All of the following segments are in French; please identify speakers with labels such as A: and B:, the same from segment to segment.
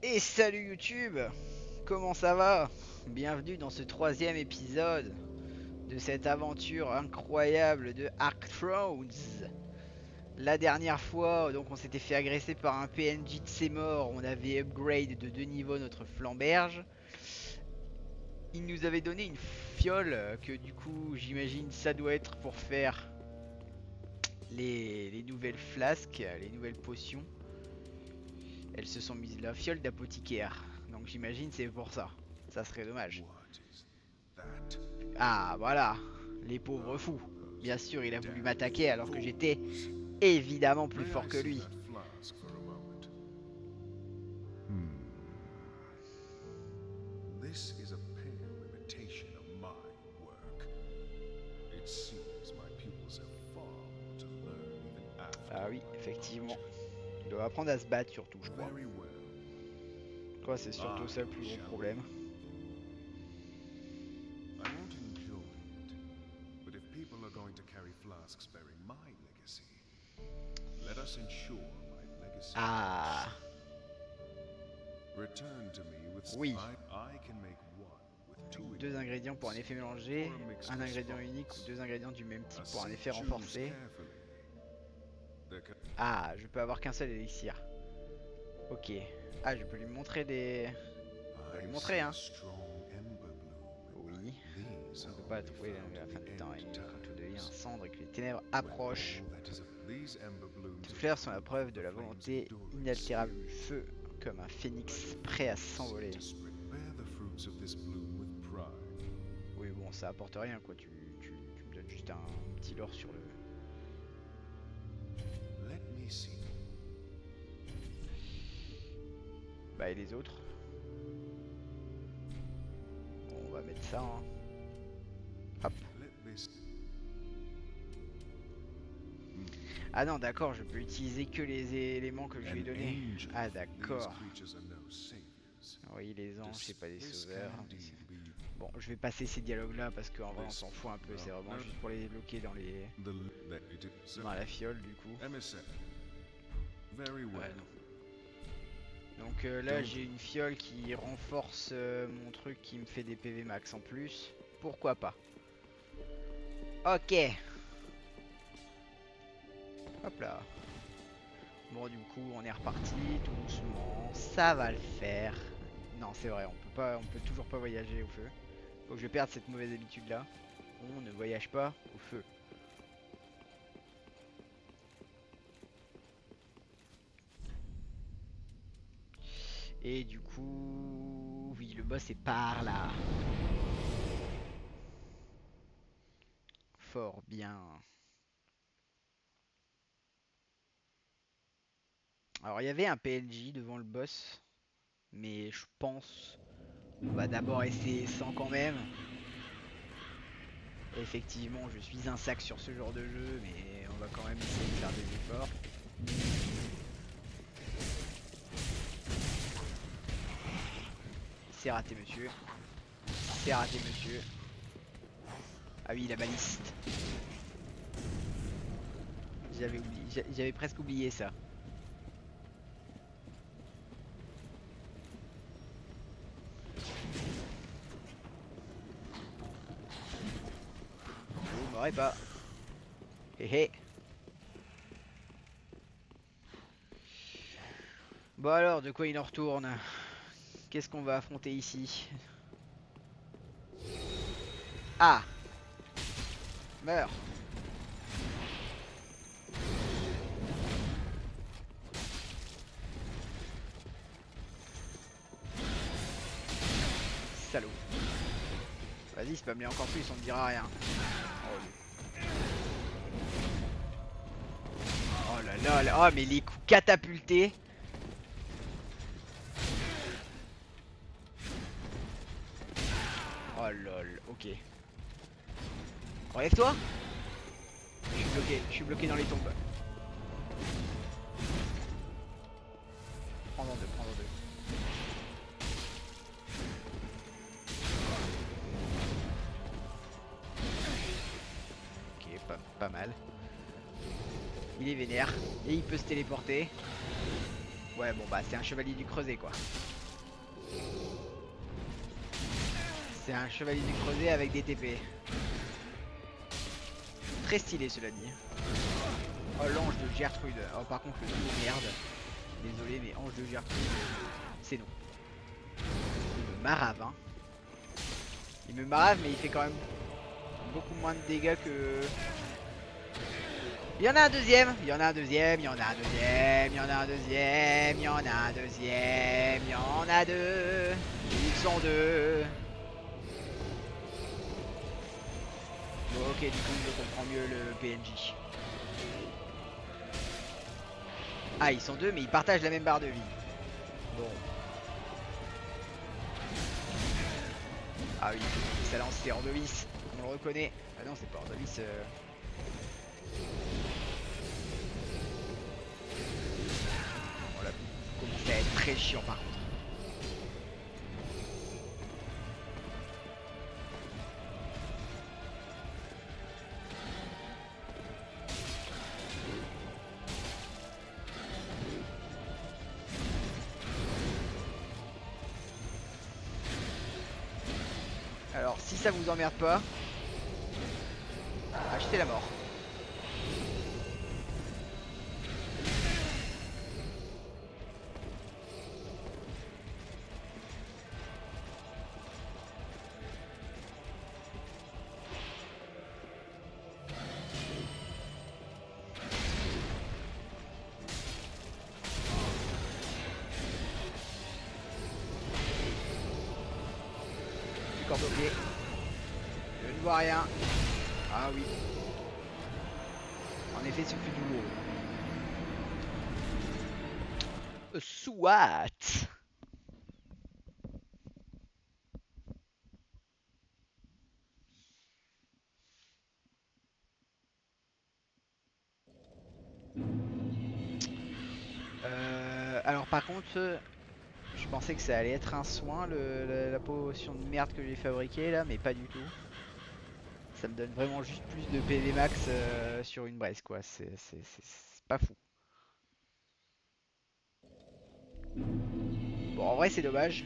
A: Et salut YouTube, comment ça va? Bienvenue dans ce troisième épisode de cette aventure incroyable de Ark Thrones. La dernière fois, donc on s'était fait agresser par un PNJ de ses morts, on avait upgrade de 2 niveaux notre flamberge. Il nous avait donné une fiole que du coup j'imagine ça doit être pour faire les nouvelles flasques, les nouvelles potions. Elles se sont mises la fiole d'apothicaire, donc j'imagine c'est pour ça. Ça serait dommage. Ah, voilà, les pauvres fous. Bien sûr, il a voulu m'attaquer alors que j'étais évidemment plus fort que lui.
B: This is a pale imitation of my work. It seems my pupils have far more to learn even
A: Ah
B: after
A: oui,
B: my
A: effectivement.
B: departure.
A: Il doit apprendre à se battre surtout, je crois.
B: Very well.
A: Quoi, c'est surtout ça le plus
B: I
A: gros
B: shall
A: problème.
B: I won't enjoy it, but if people are going to carry flasks bearing my legacy, let us ensure my legacy.
A: Ah,
B: Return to me with
A: oui.
B: I can make one with two
A: Deux ingrédients pour un effet mélangé, un ingrédient unique ou deux ingrédients du même type pour un effet renforcé. Ah, je peux avoir qu'un seul élixir. Ok. Ah, je peux lui montrer des... Je peux lui montrer, hein. Oui. On ne peut pas trouver la fin du temps. Et quand tout devient cendre et que les ténèbres approchent, toutes fleurs sont la preuve de la volonté inaltérable du feu, comme un phénix prêt à s'envoler. Oui, bon, ça apporte rien, quoi. Tu me donnes juste un petit lore sur le... Bah, et les autres? Bon, on va mettre ça, hein. Hop. Ah non, d'accord, je peux utiliser que les éléments que je lui ai donnés. Ah d'accord. Oui, les anges, c'est pas des sauveurs. Bon, je vais passer ces dialogues-là parce qu'en vrai, on s'en fout un peu. C'est vraiment juste pour les bloquer dans les... dans la fiole, du coup. Ouais, non. Donc là, j'ai une fiole qui renforce mon truc, qui me fait des PV max en plus. Pourquoi pas? Ok. Hop là. Bon, du coup, on est reparti tout doucement. Ça va le faire. Non, c'est vrai, on peut toujours pas voyager au feu. Faut que je perde cette mauvaise habitude là. On ne voyage pas au feu. Et du coup, oui, le boss est par là. Fort bien. Alors, il y avait un PNJ devant le boss, mais je pense on va d'abord essayer sans quand même. Effectivement, je suis un sac sur ce genre de jeu, mais on va quand même essayer de faire des efforts. C'est raté, monsieur. C'est raté, monsieur. Ah oui, la baliste. J'avais presque oublié ça. Vous m'aurez pas. Hé hé. Bon alors, de quoi il en retourne? Qu'est-ce qu'on va affronter ici? Ah! Meurs! Salaud. Vas-y, spam-les encore plus, on ne dira rien. Oh là là là, oh mais les coups catapultés. Oh lol, ok. Relève-toi. Je suis bloqué dans les tombes. Prends-en deux, prends-en deux. Ok, pas mal. Il est vénère et il peut se téléporter. Ouais, bon bah c'est un chevalier du creuset quoi. C'est un chevalier du creuset avec des TP. Très stylé cela dit. Oh l'ange de Gertrude. Oh par contre le duo merde. Désolé mais ange de Gertrude, c'est non. Il me marave hein. Il me marave mais il fait quand même beaucoup moins de dégâts que... Il y en a un deuxième, il y en a un deuxième, il y en a un deuxième, il y en a un deuxième, il y en a un deuxième, il y en a deux. Ils sont deux. Bon, ok, du coup je comprends mieux le PNJ. Ah, ils sont deux mais ils partagent la même barre de vie. Bon. Ah oui, ça lance c'est Ordovis, on le reconnaît. Ah non, c'est pas Ordovis. Voilà, vous commencez à être très chiant par contre. Alors, si ça vous emmerde pas, achetez la mort. Corde au pied. Je ne vois rien. Ah oui. En effet, ce fut du lourd. Soit. Alors par contre, je pensais que ça allait être un soin, la potion de merde que j'ai fabriquée là, mais pas du tout. Ça me donne vraiment juste plus de PV max sur une braise quoi, c'est pas fou. Bon en vrai c'est dommage.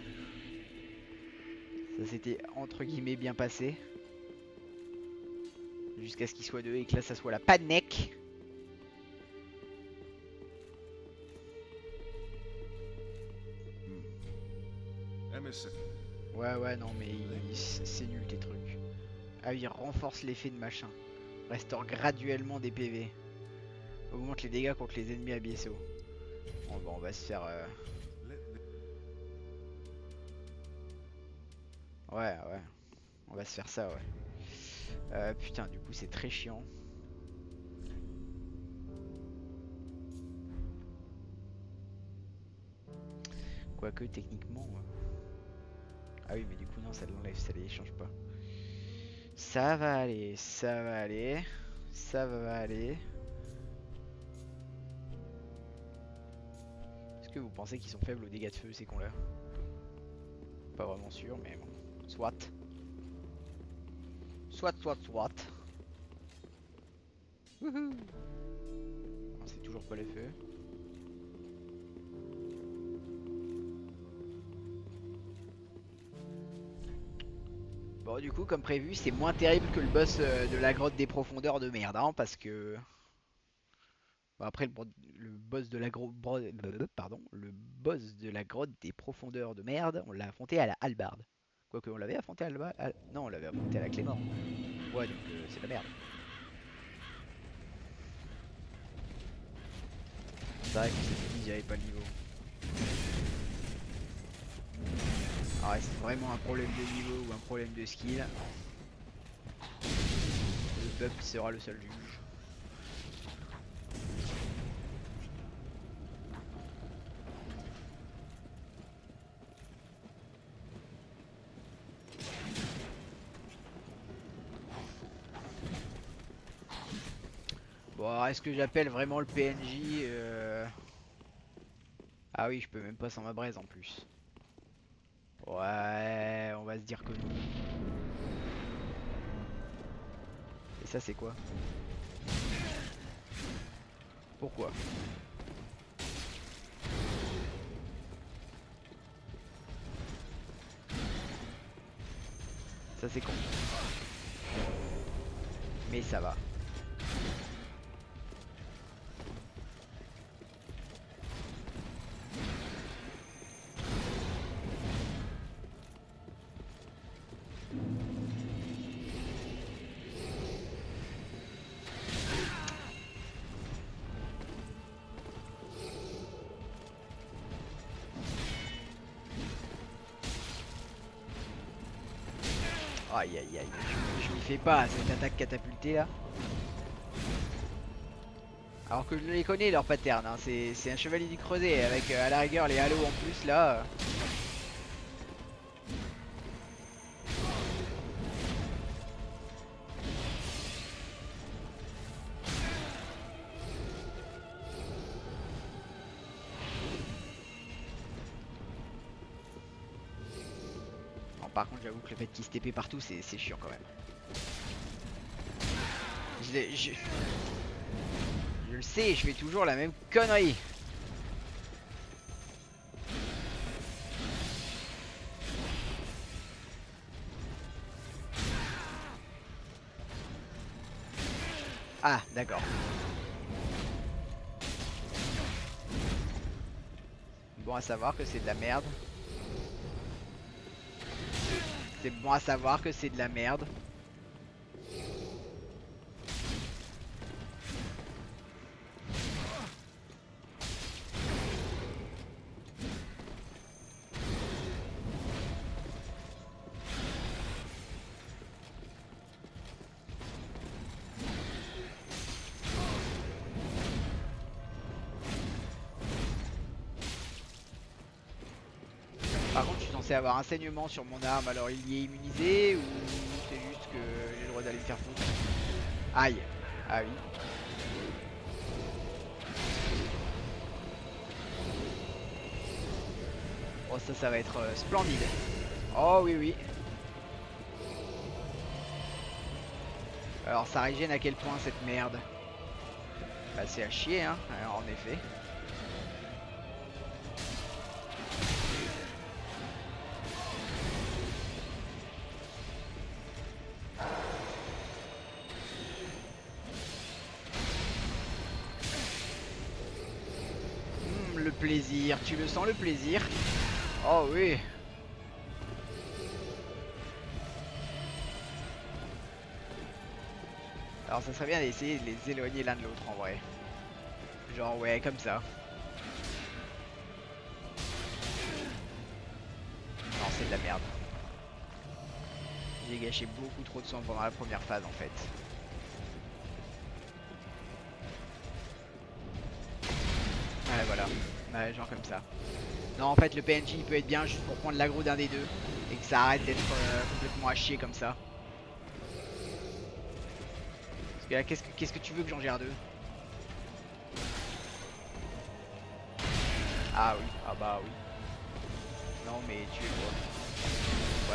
A: Ça s'était entre guillemets bien passé. Jusqu'à ce qu'il soit deux et que là ça soit la panique. Ouais non mais c'est nul tes trucs. Ah oui, renforce l'effet de machin. Restaure graduellement des PV. Augmente les dégâts contre les ennemis à BSO. Bon, bah, on va se faire... Ouais. On va se faire ça, ouais. Putain, du coup, c'est très chiant. Quoique, techniquement... Ah oui, mais du coup, non, ça l'enlève, ça les change pas. Ça va aller, ça va aller. Ça va aller. Est-ce que vous pensez qu'ils sont faibles aux dégâts de feu, ces cons-là? Pas vraiment sûr, mais bon. Soit. Soit. Wouhou. C'est toujours pas les feux. Bon du coup comme prévu c'est moins terrible que le boss de la grotte des profondeurs de merde hein, parce que... Bon, après le boss de la pardon, le boss de la grotte des profondeurs de merde on l'a affronté à la hallebarde. Quoique on l'avait affronté à la... Non on l'avait affronté à la clé mort. Ouais donc c'est la merde. C'est vrai que cette j'avais pas le niveau. Alors est-ce vraiment un problème de niveau ou un problème de skill? Le peuple sera le seul juge. Bon alors est-ce que j'appelle vraiment le PNJ Ah oui je peux même pas sans ma braise en plus. Ouais, on va se dire que non. Et ça, c'est quoi? Pourquoi? Ça c'est con. Mais ça va. Aïe aïe aïe, je m'y fais pas cette attaque catapultée là. Alors que je les connais leur pattern, hein. C'est un chevalier du creuset avec à la rigueur les halos en plus là. Bon, par contre j'avoue que le fait qu'il se TP partout c'est chiant quand même. Je le sais, je fais toujours la même connerie. Ah, d'accord. Bon à savoir que c'est de la merde. C'est bon à savoir que c'est de la merde. Par contre, je suis censé avoir un saignement sur mon arme, alors il y est immunisé ou c'est juste que j'ai le droit d'aller me faire foutre? Aïe. Ah oui. Oh ça va être splendide. Oh oui oui. Alors ça régène à quel point cette merde? Bah c'est à chier hein, alors, en effet. Le plaisir, tu le sens le plaisir? Oh oui. Alors ça serait bien d'essayer de les éloigner l'un de l'autre en vrai. Genre ouais comme ça. Non c'est de la merde. J'ai gâché beaucoup trop de sang pendant la première phase en fait. Ouais voilà. Ouais genre comme ça. Non en fait le PNJ il peut être bien juste pour prendre l'aggro d'un des deux. Et que ça arrête d'être complètement à chier comme ça. Parce que là qu'est-ce que tu veux que j'en gère deux? Ah oui, ah bah oui. Non mais tu es quoi?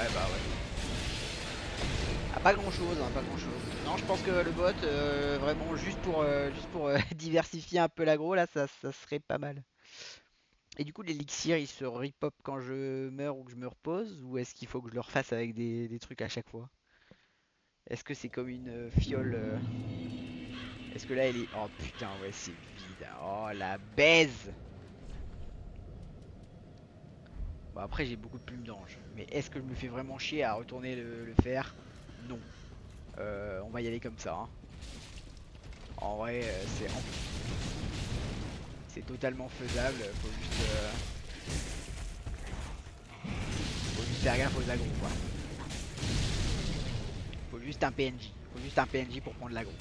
A: Ouais bah ouais. Ah pas grand chose, hein, pas grand chose. Non je pense que le bot, vraiment juste pour diversifier un peu l'aggro là, ça serait pas mal. Et du coup l'élixir il se repop quand je meurs ou que je me repose? Ou est-ce qu'il faut que je le refasse avec des trucs à chaque fois? Est-ce que c'est comme une fiole Est-ce que là elle est... Oh putain ouais c'est vide. Oh la baise. Bon après j'ai beaucoup de plumes d'ange. Mais est-ce que je me fais vraiment chier à retourner le faire? Non. On va y aller comme ça. Hein. En vrai c'est totalement faisable. Faut juste faire gaffe aux agros quoi. Faut juste un PNJ. Faut juste un PNJ pour prendre l'agro.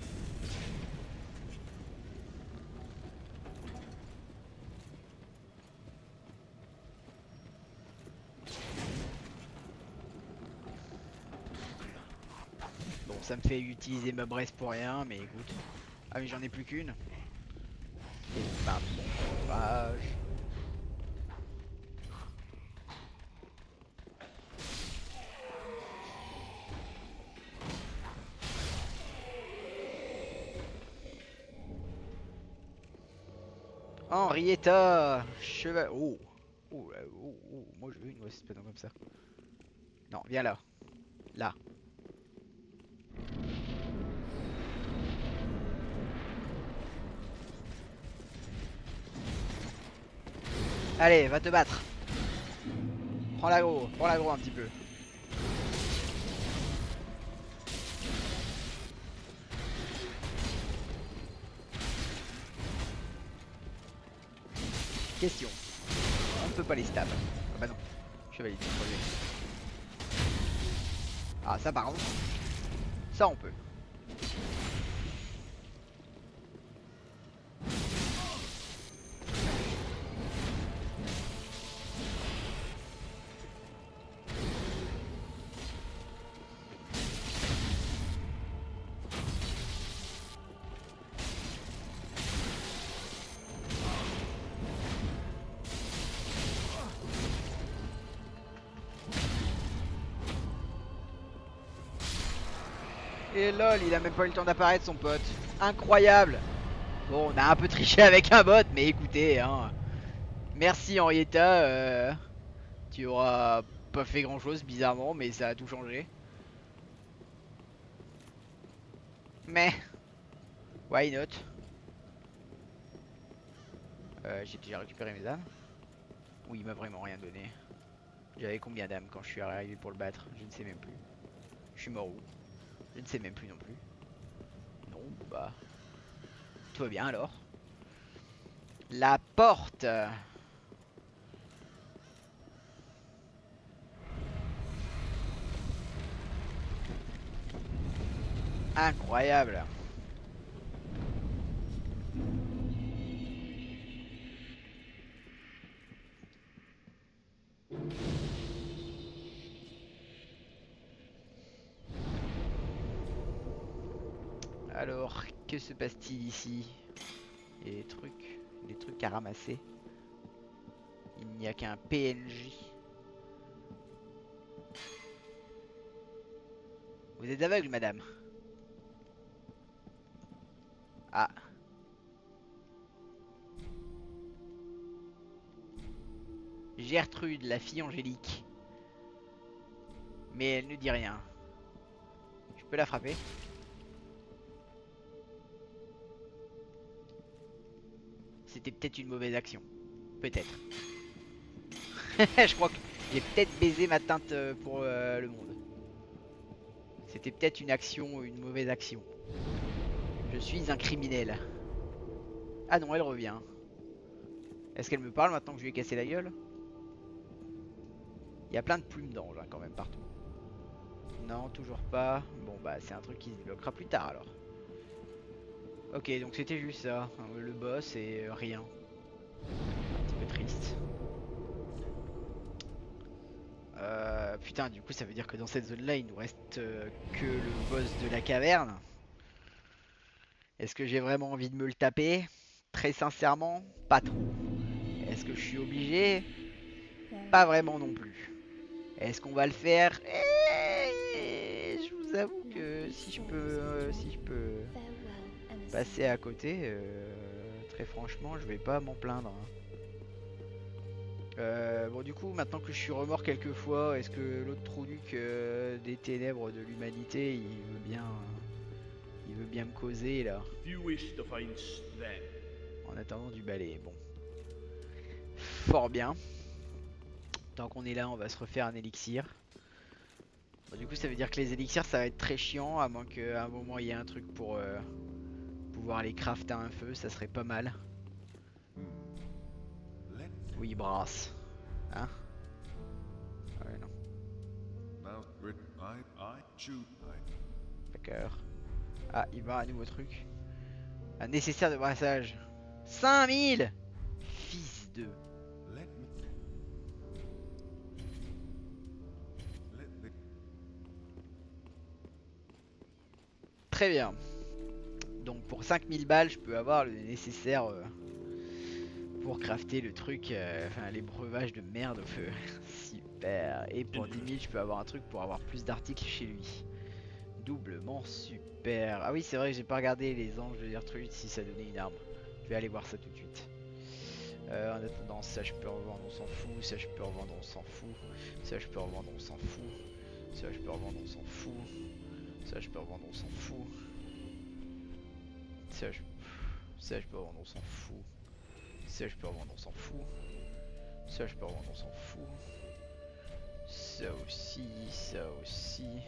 A: Bon ça me fait utiliser ma braise pour rien mais écoute. Ah mais j'en ai plus qu'une. Et bah bon courage. Henrietta cheval. Oh. Oh, moi je veux une espèce comme ça. Non, viens là. Là. Allez, va te battre. Prends l'agro un petit peu. Question. On ne peut pas les stab. Ah bah non. Chevalier de projet. Ah ça par contre. Ça on peut. Et lol, il a même pas eu le temps d'apparaître son pote. Incroyable. Bon, on a un peu triché avec un bot, mais écoutez, hein. Merci Henrietta. Tu auras pas fait grand chose bizarrement, mais ça a tout changé. Mais, why not? J'ai déjà récupéré mes âmes. Oui, il m'a vraiment rien donné. J'avais combien d'âmes quand je suis arrivé pour le battre? Je ne sais même plus. Je suis mort où? Je ne sais même plus non plus. Non, bah. Tout va bien alors. La porte. Incroyable. Alors, que se passe-t-il ici? Il y a des trucs à ramasser. Il n'y a qu'un PNJ. Vous êtes aveugle, madame? Ah. Gertrude, la fille angélique. Mais elle ne dit rien. Je peux la frapper? C'était peut-être une mauvaise action. Peut-être. Je crois que j'ai peut-être baisé ma teinte pour le monde. C'était peut-être une action, une mauvaise action. Je suis un criminel. Ah non, elle revient. Est-ce qu'elle me parle maintenant que je lui ai cassé la gueule? Il y a plein de plumes d'ange hein, quand même partout. Non, toujours pas. Bon bah c'est un truc qui se débloquera plus tard alors. Ok, donc c'était juste ça. Le boss et rien. Un petit peu triste. Putain, du coup ça veut dire que dans cette zone là il nous reste que le boss de la caverne. Est-ce que j'ai vraiment envie de me le taper? Très sincèrement, pas trop. Est-ce que je suis obligé? Pas vraiment non plus. Est-ce qu'on va le faire? Je vous avoue que si je peux passer à côté, très franchement, je vais pas m'en plaindre. Bon du coup, maintenant que je suis remort quelques fois, est-ce que l'autre trou-duc des ténèbres de l'humanité, il veut bien me causer là? En attendant du balai, bon. Fort bien. Tant qu'on est là, on va se refaire un élixir. Bon, du coup, ça veut dire que les élixirs, ça va être très chiant, à moins qu'à un moment il y ait un truc pour pouvoir les crafter à un feu, ça serait pas mal. Oui, brasse. Hein? Ouais, non. D'accord. Ah, il va un nouveau truc. Un nécessaire de brassage. 5000! Fils de... Très bien. Donc pour 5000 balles, je peux avoir le nécessaire pour crafter le truc, enfin les breuvages de merde au feu. Super. Et pour 10 000, je peux avoir un truc pour avoir plus d'articles chez lui. Doublement super. Ah oui, c'est vrai que j'ai pas regardé les anges de Gertrude si ça donnait une arme. Je vais aller voir ça tout de suite. En attendant, ça je peux revendre, on s'en fout. Ça je peux revendre, on s'en fout. Ça je peux revendre, on s'en fout. Ça je peux revendre, on s'en fout. Ça je peux revendre, on s'en fout. Ça je peux revendre, on s'en fout. Ça je peux revendre, on s'en fout. Ça je peux revendre, on s'en fout. Ça aussi, ça aussi.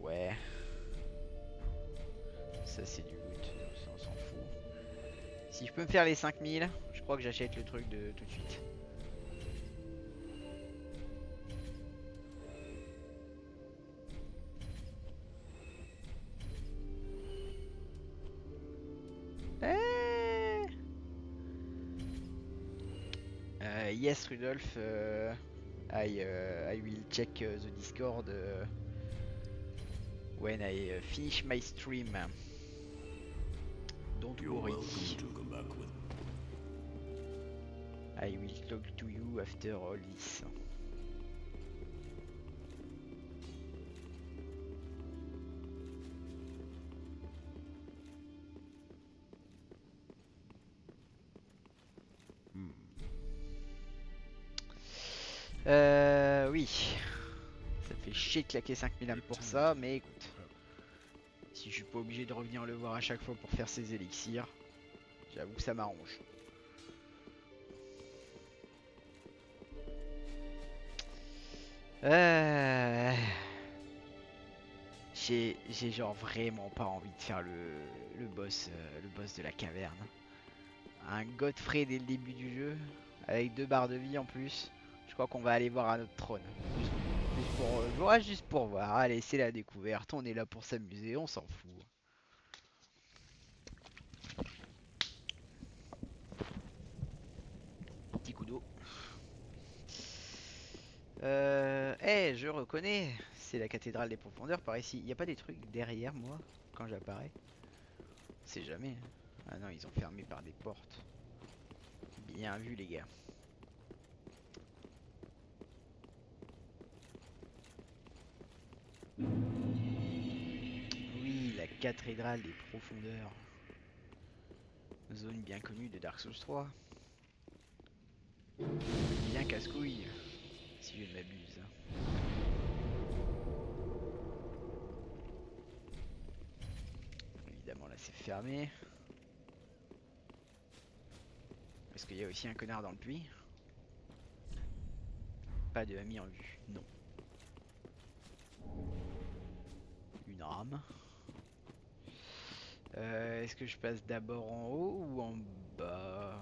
A: Ouais. Ça c'est du loot, ça on s'en fout. Si je peux me faire les 5000, je crois que j'achète le truc de tout de suite. Yes Rudolph, I will check the Discord when I finish my stream. Don't
C: You're
A: worry.
C: welcome to go back with.
A: I will talk to you after all this. Oui. Ça fait chier de claquer 5000 âmes pour ça, mais écoute. Si je suis pas obligé de revenir le voir à chaque fois pour faire ses élixirs, j'avoue que ça m'arrange. J'ai genre vraiment pas envie de faire le boss de la caverne. Un Godfrey dès le début du jeu, avec 2 barres de vie en plus. Je crois qu'on va aller voir un autre trône. Juste pour voir. Allez, c'est la découverte. On est là pour s'amuser, on s'en fout. Petit coup d'eau. Je reconnais. C'est la cathédrale des profondeurs par ici. Il n'y a pas des trucs derrière moi quand j'apparais? C'est jamais. Ah non, ils ont fermé par des portes. Bien vu, les gars. Oui, la cathédrale des profondeurs. Zone bien connue de Dark Souls 3. Bien casse-couille, si je ne m'abuse. Évidemment, là c'est fermé. Est-ce qu'il y a aussi un connard dans le puits? Pas de ami en vue, non. Une rame. Est-ce que je passe d'abord en haut ou en bas?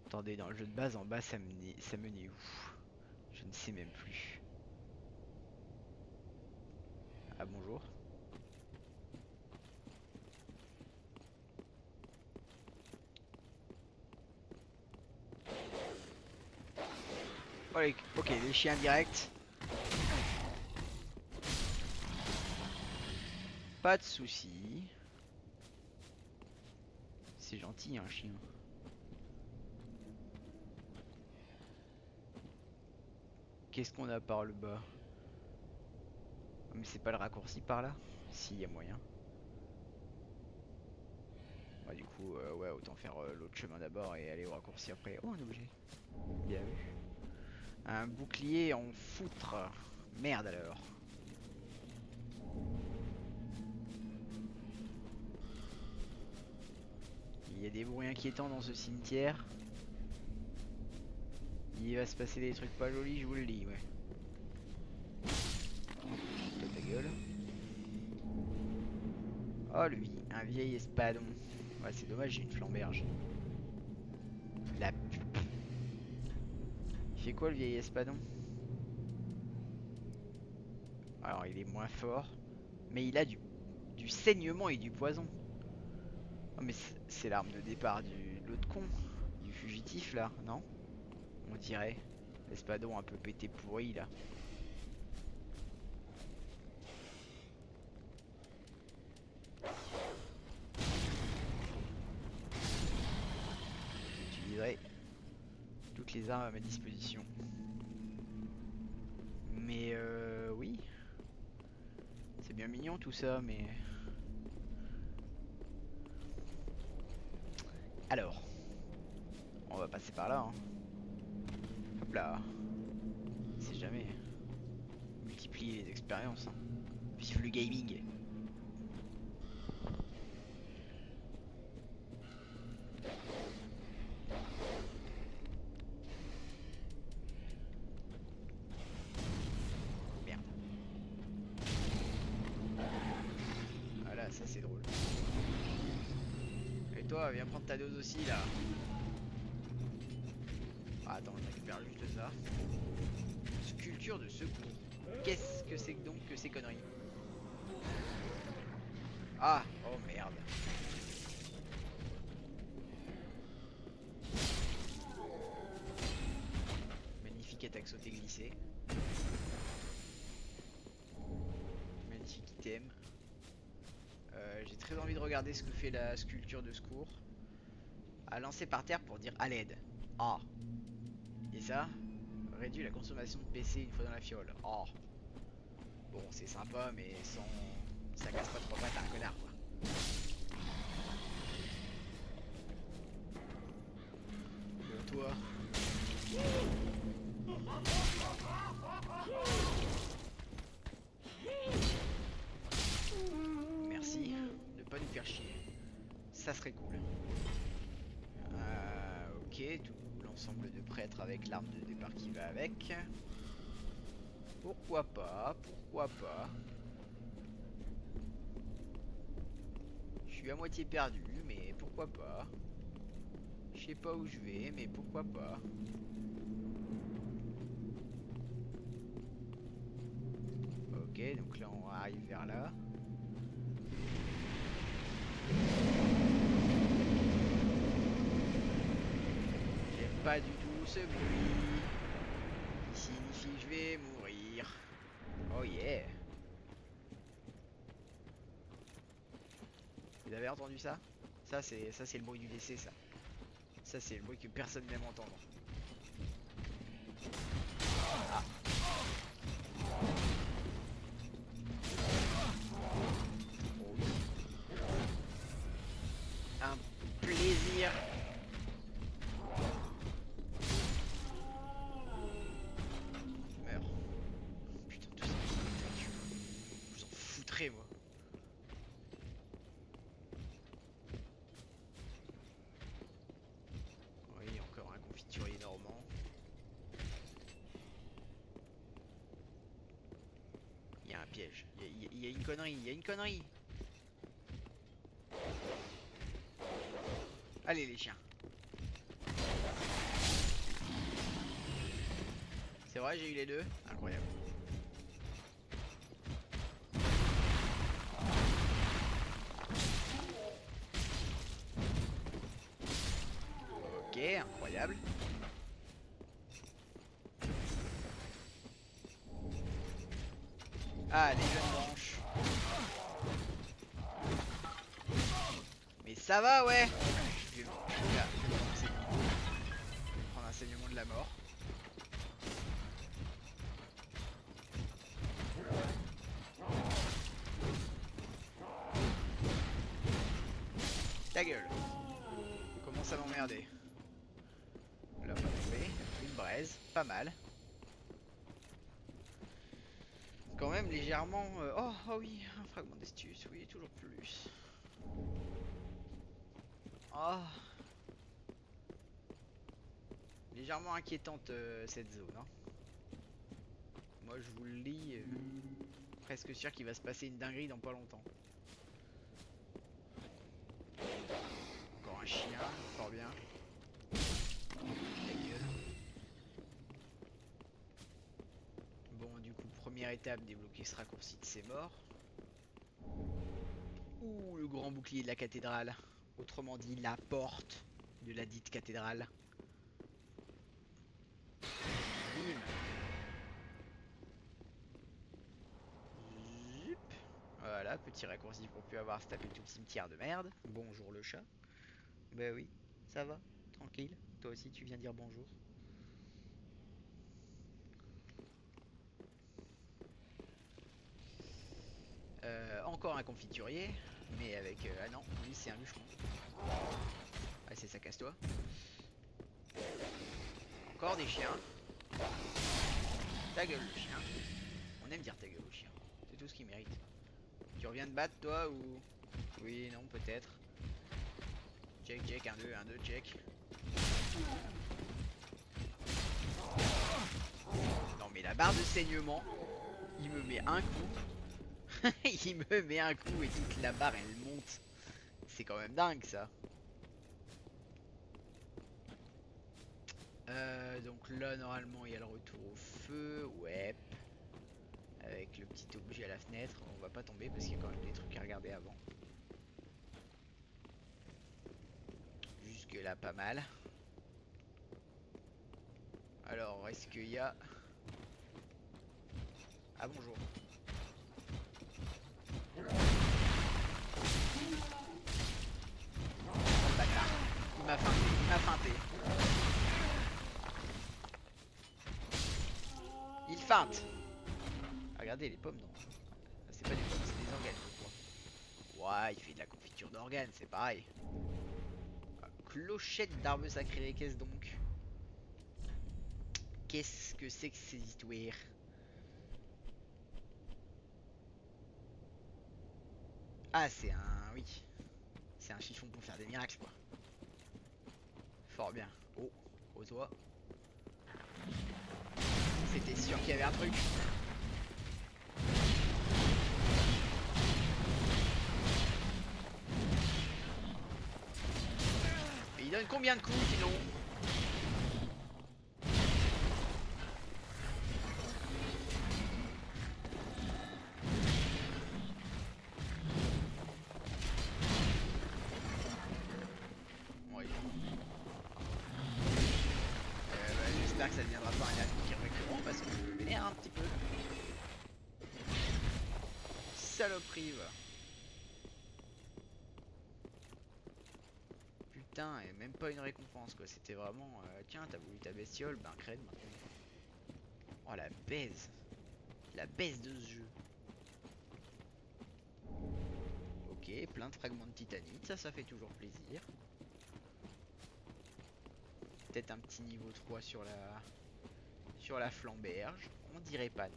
A: Attendez, dans le jeu de base, en bas, ça menait où? Je ne sais même plus. Ah bonjour. Ok, les chiens directs. Pas de soucis. C'est gentil un chien. Qu'est-ce qu'on a par le bas? Mais c'est pas le raccourci par là? Si, y a moyen. Bah du coup, ouais, autant faire l'autre chemin d'abord et aller au raccourci après. Oh, un objet. Bien vu. Un bouclier en foutre. Merde alors. Il y a des bruits inquiétants dans ce cimetière. Il va se passer des trucs pas jolis, je vous le dis, ouais. Toi ta gueule. Oh lui, un vieil espadon. Ouais, c'est dommage, j'ai une flamberge. La pupe. Il fait quoi le vieil espadon? Alors il est moins fort, mais il a du saignement et du poison. Oh mais c'est l'arme de départ de l'autre con, du fugitif là, non? On dirait. L'espadon un peu pété pourri là. J'utiliserai toutes les armes à ma disposition. Mais oui. C'est bien mignon tout ça, mais... Alors. On va passer par là, hein. Hop là. C'est jamais. Multiplier multiplier les expériences. Hein. Vive le gaming. Merde. Voilà, ça c'est drôle. Et toi, viens prendre ta dose aussi là. Ah, attends, je récupère juste ça. Sculpture de secours. Qu'est-ce que c'est donc que ces conneries? Ah, oh merde. Magnifique attaque sautée glissée. Magnifique item. J'ai très envie de regarder ce que fait la sculpture de secours. À lancer par terre pour dire à l'aide. Ah. Et ça, réduit la consommation de PC une fois dans la fiole. Oh. Bon, c'est sympa, mais sans... ça casse pas trop pattes à un connard, quoi. Bon, toi. Merci de pas nous faire chier. Ça serait cool. Ok, tout l'ensemble de prêtres avec l'arme de départ qui va avec. Pourquoi pas, pourquoi pas. Je suis à moitié perdu, mais pourquoi pas. Je sais pas où je vais, mais pourquoi pas. Ok, donc là on arrive vers là. J'aime pas du tout ce bruit. Il signifie que je vais mourir. Oh yeah. Vous avez entendu ça? Ça c'est le bruit du décès, ça. Ça c'est le bruit que personne n'aime entendre. Ah. Un plaisir. Meurs. Putain, tout ça. Je vous en foutrais, moi. Oui, encore un confiturier normand. Il y a un piège. Il y a une connerie. Il y a une connerie. Allez, les chiens. C'est vrai, j'ai eu les deux. Incroyable. Ok, incroyable. Ah, les jeunes branches. Mais ça va, ouais. Je vais prendre un saignement de la mort. Ta gueule. Commence à m'emmerder. Là, on va tomber. Une braise. Pas mal. Quand même légèrement... Oh, oh oui, un fragment d'estus. Oui, toujours plus. Oh. Légèrement inquiétante cette zone. Hein. Moi je vous le dis, presque sûr qu'il va se passer une dinguerie dans pas longtemps. Encore un chien, fort bien. La gueule. Bon, du coup, première étape, débloquer ce raccourci de ses morts. Ouh, le grand bouclier de la cathédrale. Autrement dit, la porte de la dite cathédrale. Bim. Zip. Voilà, petit raccourci pour plus avoir à se taper tout le cimetière de merde. Bonjour le chat. Bah oui, ça va, tranquille. Toi aussi tu viens dire bonjour. Encore un confiturier, mais avec... ah non, lui c'est un bûcheron. Ah c'est ça, casse-toi. Encore des chiens. Ta gueule le chien. On On aime dire ta gueule au chien. C'est tout ce qu'il mérite. Tu reviens de battre toi ou... Oui, non, peut-être. Check, check, 1, 2, 1, 2, check. Non mais la barre de saignement, il me met un coup. Il me met un coup et toute la barre elle monte. C'est quand même dingue ça. Donc là normalement il y a le retour au feu. Ouais. Avec le petit objet à la fenêtre. On va pas tomber parce qu'il y a quand même des trucs à regarder avant. Jusque là pas mal. Alors est-ce qu'il y a... Ah bonjour. Oh, le bâtard. Il m'a feinté, il m'a feinté. Il feinte. Regardez les pommes, non. C'est pas des pommes, c'est des organes, je crois. Ouais, il fait de la confiture d'organes, c'est pareil. Clochette d'arbre sacré, qu'est-ce donc? Qu'est-ce que c'est que ces histoires? Ah, c'est un... Oui. C'est un chiffon pour faire des miracles, quoi. Fort bien. Oh, au toit. C'était sûr qu'il y avait un truc. Et il donne combien de coups, sinon? J'espère que ça ne deviendra pas un attaque récurrent parce que je vénère un petit peu. Saloperie, va. Putain, et même pas une récompense quoi. C'était vraiment tiens, t'as voulu ta bestiole, ben crève maintenant. Oh la baise. La baise de ce jeu. Ok, plein de fragments de titanite, ça fait toujours plaisir. Peut-être un petit niveau 3 sur la flamberge. On dirait pas non.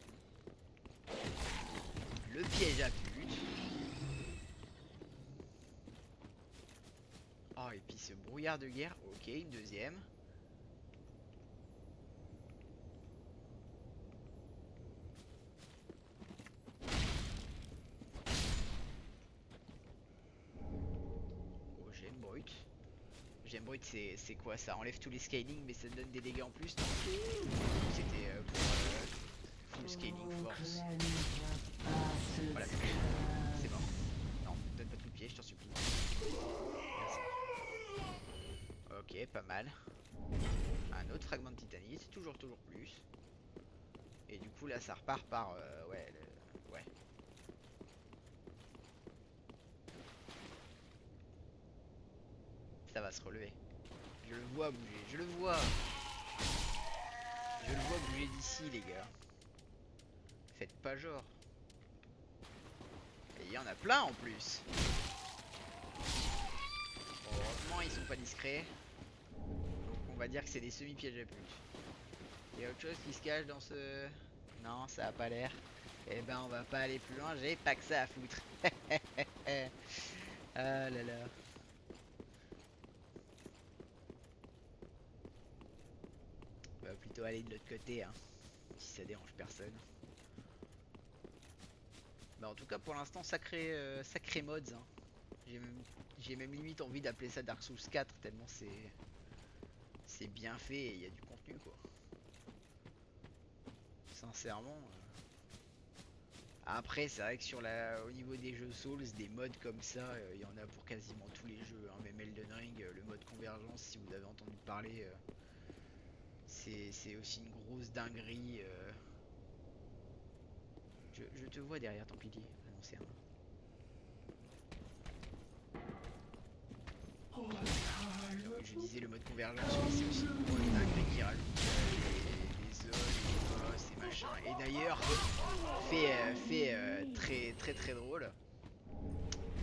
A: Le piège à pute. Oh et puis ce brouillard de guerre. Ok, une deuxième. Oh j'aime brut. J'aime brut c'est quoi ça? Enlève tous les scaling mais ça donne des dégâts en plus. C'était pour full scaling force. Voilà. C'est mort. Non, donne pas tout le piège, je t'en supplie. Merci. Ok, pas mal. Un autre fragment de titanite, toujours plus. Et du coup là ça repart par ouais, ouais. Ça va se relever. Je le vois bouger, je le vois. Je le vois bouger d'ici les gars. Faites pas genre. Et il y en a plein en plus. Bon, heureusement ils sont pas discrets. Donc on va dire que c'est des semi-pièges à pute. Il y a autre chose qui se cache dans ce... Non, ça a pas l'air. Eh ben on va pas aller plus loin, j'ai pas que ça à foutre. Ah là là. On va plutôt aller de l'autre côté, hein, si ça dérange personne. Bah en tout cas pour l'instant sacré mods, hein. J'ai même limite envie d'appeler ça Dark Souls 4 tellement c'est bien fait et il y a du contenu quoi. Sincèrement. Après c'est vrai que au niveau des jeux Souls, des mods comme ça, il y en a pour quasiment tous les jeux, hein. Même Elden Ring, le mode convergence si vous avez entendu parler, c'est aussi une grosse dinguerie. Je te vois derrière ton pilier. Ah non c'est un... Je disais le mode convergence, oui, c'est aussi une grosse dinguerie qui rajoute les zones, les boss et machin. Et d'ailleurs, fait très drôle.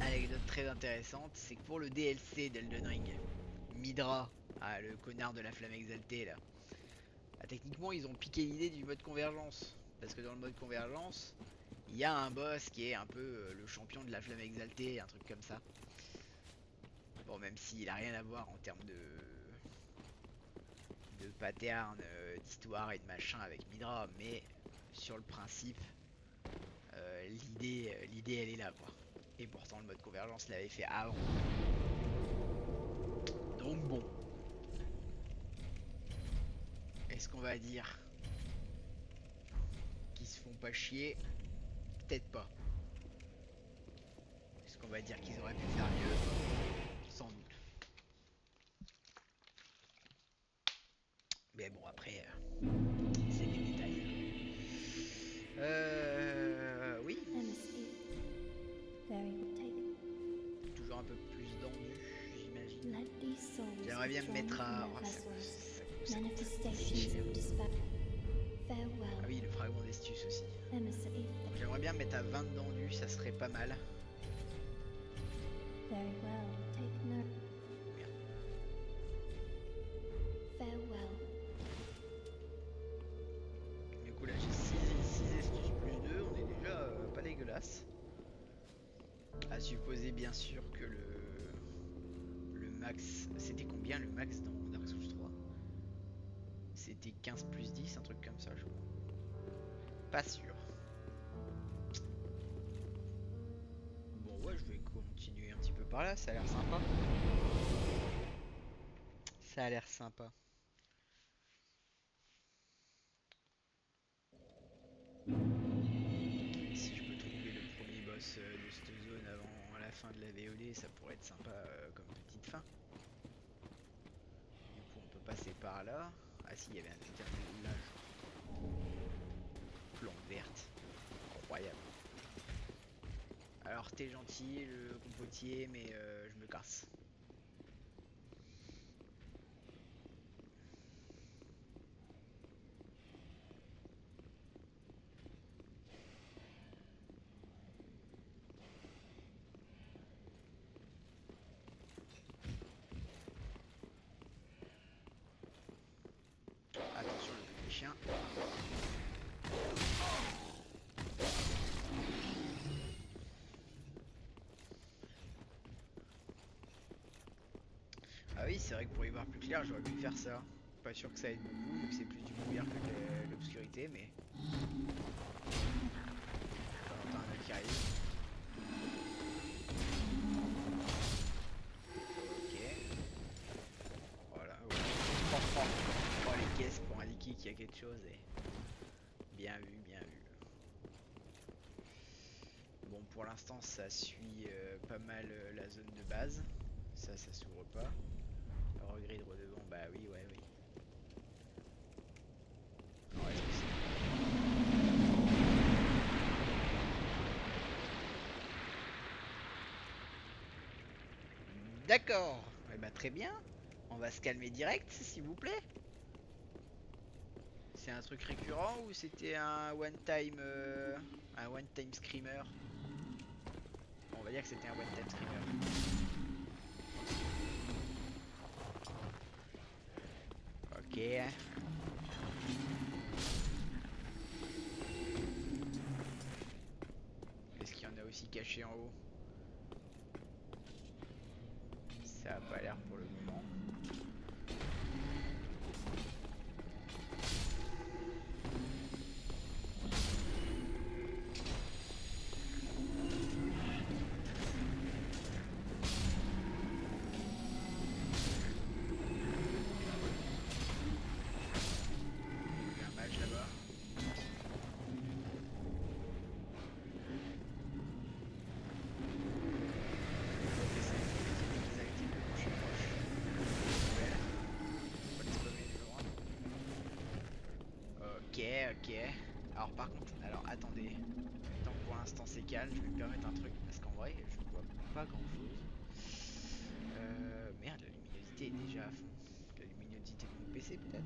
A: Anecdote très intéressante, c'est que pour le DLC d'Elden Ring, Midra, le connard de la flamme exaltée là, bah, techniquement ils ont piqué l'idée du mode convergence. Parce que dans le mode convergence, il y a un boss qui est un peu le champion de la flamme exaltée, un truc comme ça. Bon, même s'il a rien à voir en termes de pattern, d'histoire et de machin avec Midra, mais sur le principe, l'idée elle est là quoi. Et pourtant le mode convergence l'avait fait avant. Donc bon, est-ce qu'on va dire qu'ils se font pas chier? Peut-être pas. Est-ce qu'on va dire qu'ils auraient pu faire mieux? Sans doute. Mais bon après, c'est des détails. Oui. Toujours un peu plus dendu, j'imagine. J'aimerais bien me mettre à... Oh, ça ah oui, le fragment d'Estus aussi. J'aimerais bien me mettre à 20 dendu, ça serait pas mal. Du coup là j'ai 6 Estus plus 2, on est déjà pas dégueulasse. À supposer bien sûr que le max... C'était combien le max dans Dark Souls 3? C'était 15 plus 10, un truc comme ça je crois. Pas sûr. Bon ouais, je vais continuer un petit peu par là, ça a l'air sympa. Ça a l'air sympa. Si je peux trouver le premier boss de cette zone avant la fin de la VOD, ça pourrait être sympa comme petite fin. Du coup on peut passer par là. Ah si, il y avait un petit village. Plante verte. Incroyable. Alors t'es gentil le compotier, mais je me casse. Attention le petit chien. Ah oui, c'est vrai que pour y voir plus clair, j'aurais pu faire ça. Pas sûr que ça aide beaucoup, vu que c'est plus du brouillard que de l'obscurité, mais... Quand t'as un œil qui arrive. Ok. Voilà. Ouais. Oh, les caisses pour indiquer qu'il y a quelque chose. Et... Bien vu, bien vu. Bon, pour l'instant, ça suit pas mal la zone de base. Ça s'ouvre pas. Regret de redevant, bah oui, ouais, oui. Alors, est-ce que c'est... D'accord. Eh bah très bien. On va se calmer direct, s'il vous plaît. C'est un truc récurrent ou c'était un one time screamer? Bon, on va dire que c'était un one time screamer. Ok. Est-ce qu'il y en a aussi caché en haut? Ça a pas l'air pour le moment. Il y a un mage là-bas. Ok, ok. Alors par contre, alors attendez. Tant que pour l'instant c'est calme, je vais me permettre un truc parce qu'en vrai, je vois pas grand chose. Merde, la luminosité est déjà à fond. La luminosité de mon PC peut-être?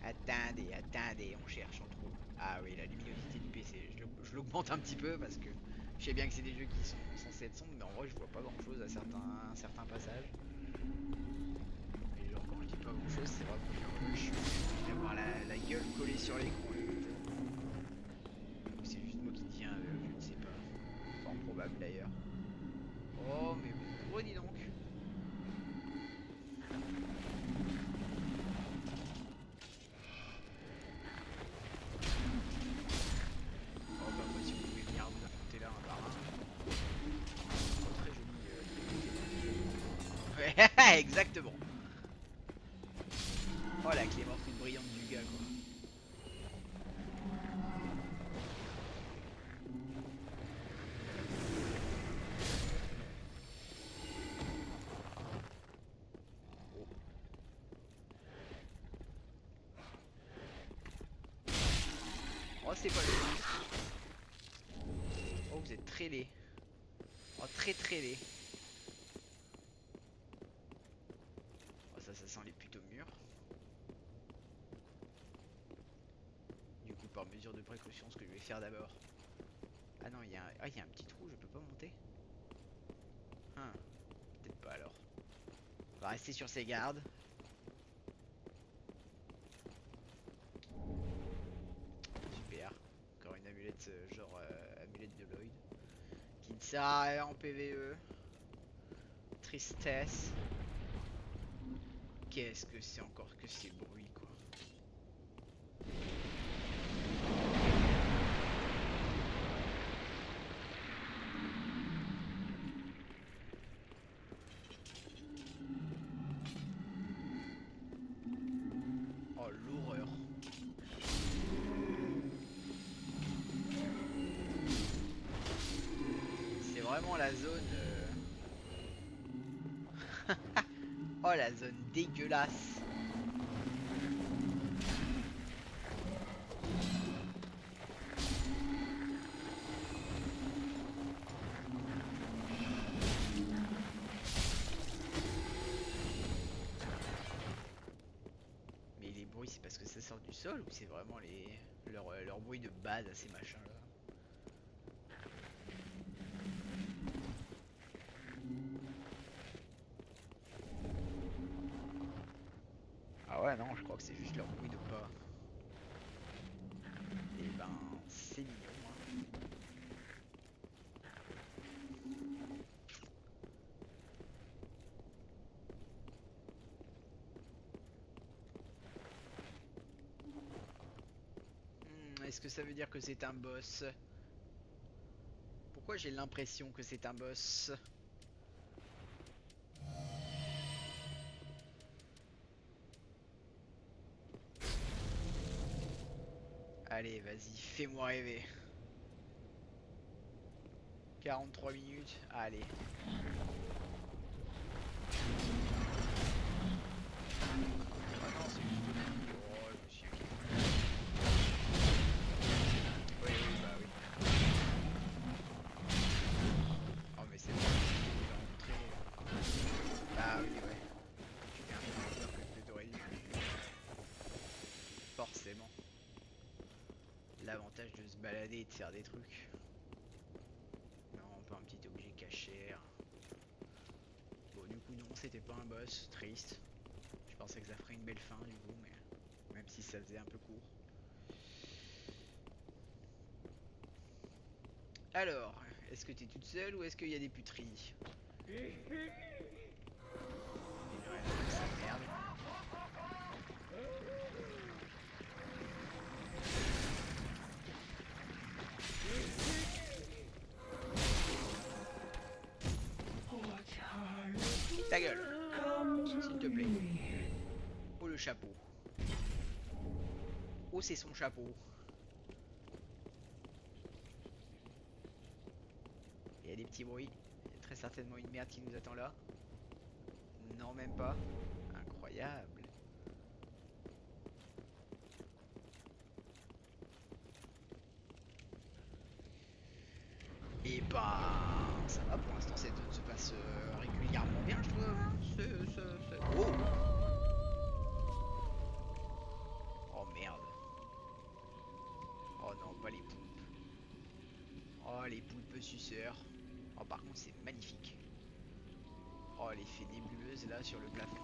A: Attendez, attendez, on cherche, on trouve. Ah oui, la luminosité du PC. Je l'augmente un petit peu parce que je sais bien que c'est des jeux qui sont censés être sombres, mais en vrai, je vois pas grand chose à certains passages. Et genre, quand je dis pas grand chose, c'est vraiment genre, je suis obligé d'avoir la gueule collée sur l'écran. probable d'ailleurs. Oh mais bon, dis donc. Oh bah moi si vous pouvez venir vous affronter là un par un. Oh, très joli. Ouais, exactement. Oh la clé morte une brillante du gars quoi. Oh c'est pas le. Oh vous êtes très laid. Oh très très laid. Oh ça sent les putes au mur. Du coup par mesure de précaution ce que je vais faire d'abord. Ah non il y a un petit trou, je peux pas monter. Peut-être pas alors. On va rester sur ses gardes. Super. Encore une amulette genre amulette de Lloyd. Qui ne sert à rien en PvE. Tristesse. Qu'est-ce que c'est encore que ces bruits quoi. Oh l'horreur. C'est vraiment la zone... Oh la zone dégueulasse. Mais les bruits c'est parce que ça sort du sol ou c'est vraiment leur bruit de base à ces machins là. Ah ouais non je crois que c'est juste leur bruit de pas. Et ben c'est mignon hein. Est-ce que ça veut dire que c'est un boss? Pourquoi j'ai l'impression que c'est un boss? Allez, vas-y, fais-moi rêver. 43 minutes, allez. Oh non, c'est juste une amie. Oh, je me suis inquiété. Oui, oui, bah oui. Oh, mais c'est bon, il a rencontré. Bah oui, ouais. Tu fais un peu que t'aurais dû. Forcément. L'avantage de se balader et de faire des trucs. Non, pas un petit objet caché. Bon, du coup, non, c'était pas un boss. Triste. Je pensais que ça ferait une belle fin, du coup, mais même si ça faisait un peu court. Alors, est-ce que t'es toute seule ou est-ce qu'il y a des puteries? Ouais, ça merde. Ta gueule, s'il te plaît. Oh le chapeau. Oh c'est son chapeau. Il y a des petits bruits. Il y a très certainement une merde qui nous attend là. Non même pas. Incroyable. Et bah ça va pour l'instant cette zone se passe régulièrement bien je trouve. Oh. Oh merde. Oh non pas les poulpes. Oh les poulpes suceurs. Oh par contre c'est magnifique. Oh l'effet nébuleuse là sur le plafond.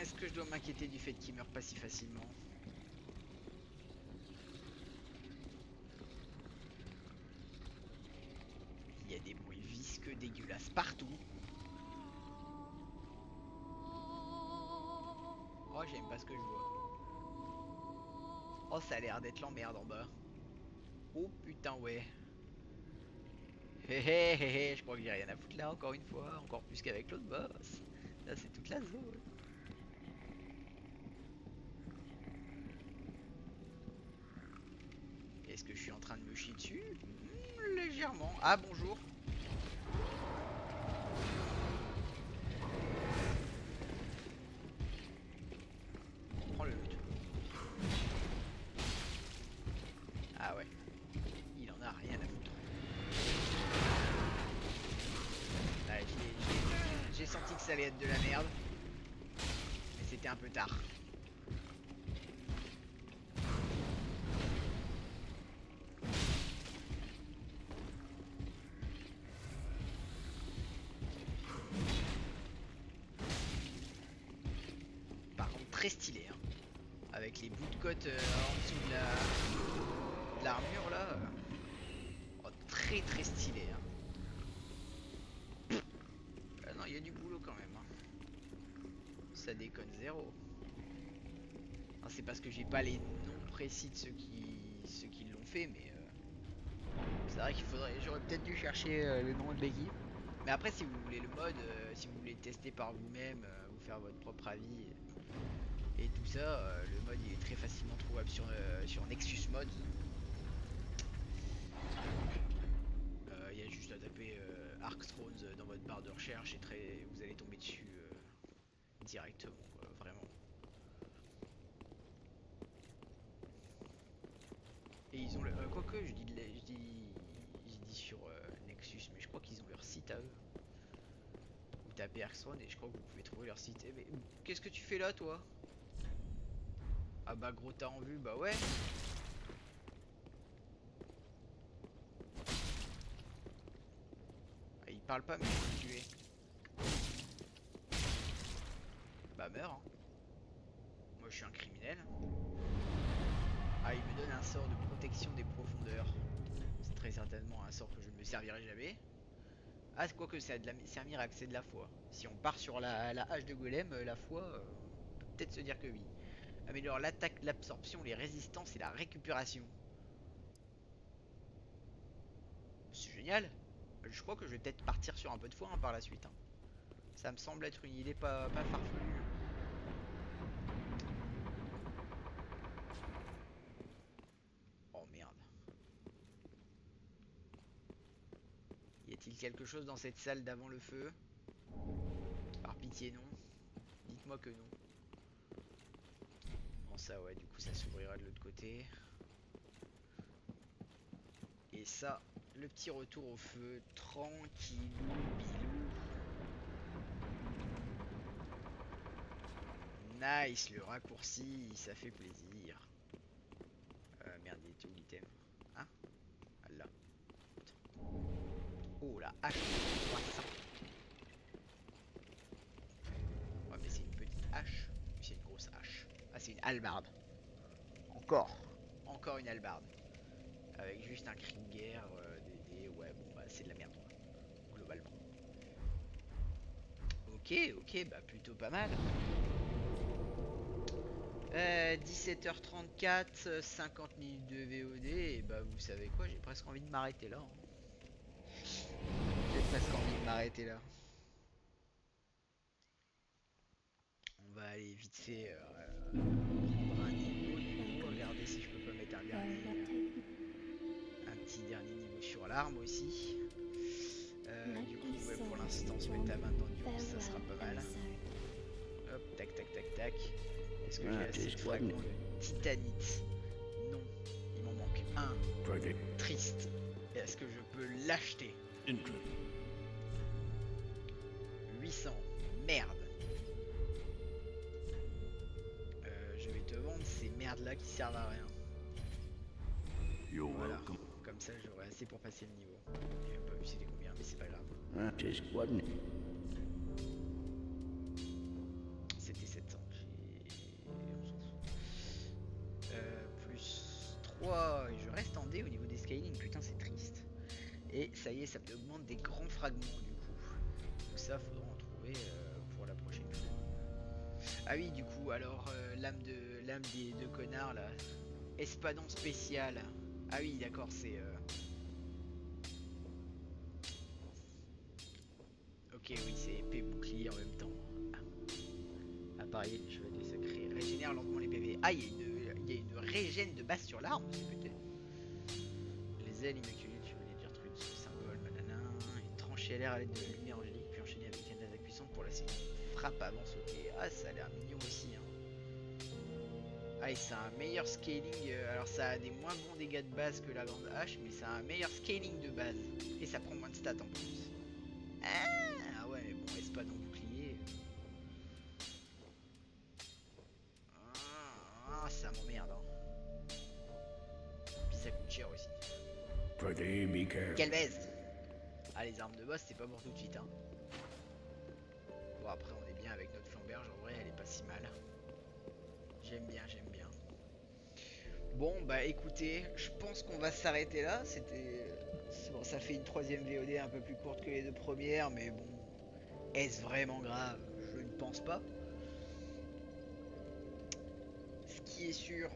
A: est-ce que je dois m'inquiéter du fait qu'il meurt pas si facilement? Il y a des bruits visqueux dégueulasses partout. Oh, j'aime pas ce que je vois. Oh, ça a l'air d'être l'emmerde en bas. Oh putain, ouais. Hé hé hé hé, je crois que j'ai rien à foutre là, encore une fois. Encore plus qu'avec l'autre boss. Là, c'est toute la zone. Est-ce que je suis en train de me chier dessus? Légèrement. Ah, bonjour. Prends le loot. Ah ouais. Il en a rien à foutre. Là, j'ai senti que ça allait être de la merde. Mais c'était un peu tard. Par contre, très stylé. Hein. Avec les bouts de côte en dessous de l'armure là. Oh, très très stylé. Hein. Non, il y a du boulot quand même. Hein. Ça déconne zéro. C'est parce que j'ai pas les noms précis de ceux qui l'ont fait, mais c'est vrai qu'il faudrait. J'aurais peut-être dû chercher le nom de l'équipe. Mais après, si vous voulez le mode, si vous voulez tester par vous-même, vous faire votre propre avis et tout ça, le mode il est très facilement trouvable sur Nexus Mods. Il y a juste à taper Arc Thrones dans votre barre de recherche et vous allez tomber dessus directement, quoi, vraiment. Et ils ont le. Quoique, j'ai dit sur Nexus, mais je crois qu'ils ont leur site à eux. Vous tapez Arc Throne et je crois que vous pouvez trouver leur site. Eh, mais qu'est-ce que tu fais là, toi? Ah bah, gros, t'as en vue, bah ouais. Ah, il parle pas, mais il est tué. Bah, meurs. Hein. Moi, je suis un criminel. Ah, il me donne un sort de protection des profondeurs. C'est très certainement un sort que je ne me servirai jamais. Ah, quoi que ça a de la servir à accès de la foi. Si on part sur la hache de golem, la foi, on peut peut-être se dire que oui. Améliore l'attaque, l'absorption, les résistances et la récupération. C'est génial. Je crois que je vais peut-être partir sur un peu de foi hein, par la suite. Hein. Ça me semble être une idée pas farfelue. Oh merde. Y a-t-il quelque chose dans cette salle d'avant le feu? Par pitié non. Dites-moi que non. Bon ça ouais, du coup ça s'ouvrira de l'autre côté. Et ça, le petit retour au feu, tranquillou bilou. Nice, le raccourci, ça fait plaisir. Merde, il était où l'item? Hein? Ah là. Oh la hache. Ouais, mais c'est une petite hache. C'est une grosse hache. Ah, c'est une hallebarde. Encore. Encore une hallebarde. Avec juste un cri de guerre, ouais, bon, bah, c'est de la merde, quoi, globalement. Ok, ok, bah, plutôt pas mal. 17h34, 50 minutes de VOD, et bah, vous savez quoi, j'ai presque envie de m'arrêter là. Hein. J'ai presque envie de m'arrêter là. On va aller vite fait prendre un niveau, regarder si je peux pas mettre un petit dernier niveau sur l'arme aussi. Du coup, ouais, pour l'instant, se mettre à 20 d'endurance, ça sera pas mal. Hop, tac, tac, tac, tac. Est-ce que j'ai assez de fragments de titanite? Non, il m'en manque un. Triste. Est-ce que je peux l'acheter? 800. Merde. Je vais te vendre ces merdes là qui servent à rien. Voilà. Comme ça, j'aurai assez pour passer le niveau. J'ai pas vu c'était combien, mais c'est pas grave. C'était 700. Wow, je reste en D au niveau des scaling, putain c'est triste. Et ça y est, ça me augmente des grands fragments du coup. Donc ça, faudra en trouver pour la prochaine fois. Ah oui, du coup, alors l'âme des deux connards là, espadon spécial. Ah oui, d'accord, c'est. Ok, oui, c'est épée bouclier en même temps. Appareil, je vais désacrer. Régénère lentement les PV. Ah, il y a une régène de base sur l'arme, c'est peut-être. Les ailes immaculées du chevalier de Gertrude, symbole, manana. Et trancher à l'air à l'aide de la lumière angélique, puis enchaîner avec une attaque puissante pour la frappe avant sauter. Ah, ça a l'air mignon aussi. Hein. Ah, et ça a un meilleur scaling. Alors, ça a des moins bons dégâts de base que la grande hache, mais ça a un meilleur scaling de base. Et ça prend moins de stats en plus. Ah ouais, mais bon, espadon bouclier. Ça m'emmerde. Hein. Puis ça coûte cher aussi. Quelle baisse. Ah, les armes de boss, c'est pas pour tout de suite. Hein. Bon, après, on est bien avec notre flamberge. En vrai, elle est pas si mal. J'aime bien, j'aime bien. Bon, bah écoutez, je pense qu'on va s'arrêter là. C'était. Bon, ça fait une troisième VOD un peu plus courte que les deux premières, mais bon. Est-ce vraiment grave? Je ne pense pas. Ce qui est sûr,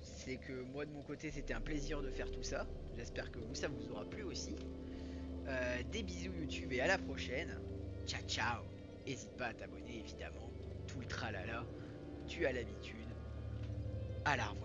A: c'est que moi de mon côté, c'était un plaisir de faire tout ça. J'espère que vous, ça vous aura plu aussi. Des bisous YouTube et à la prochaine. Ciao ciao. N'hésite pas à t'abonner évidemment. Tout le tralala. Tu as l'habitude. À la revoir.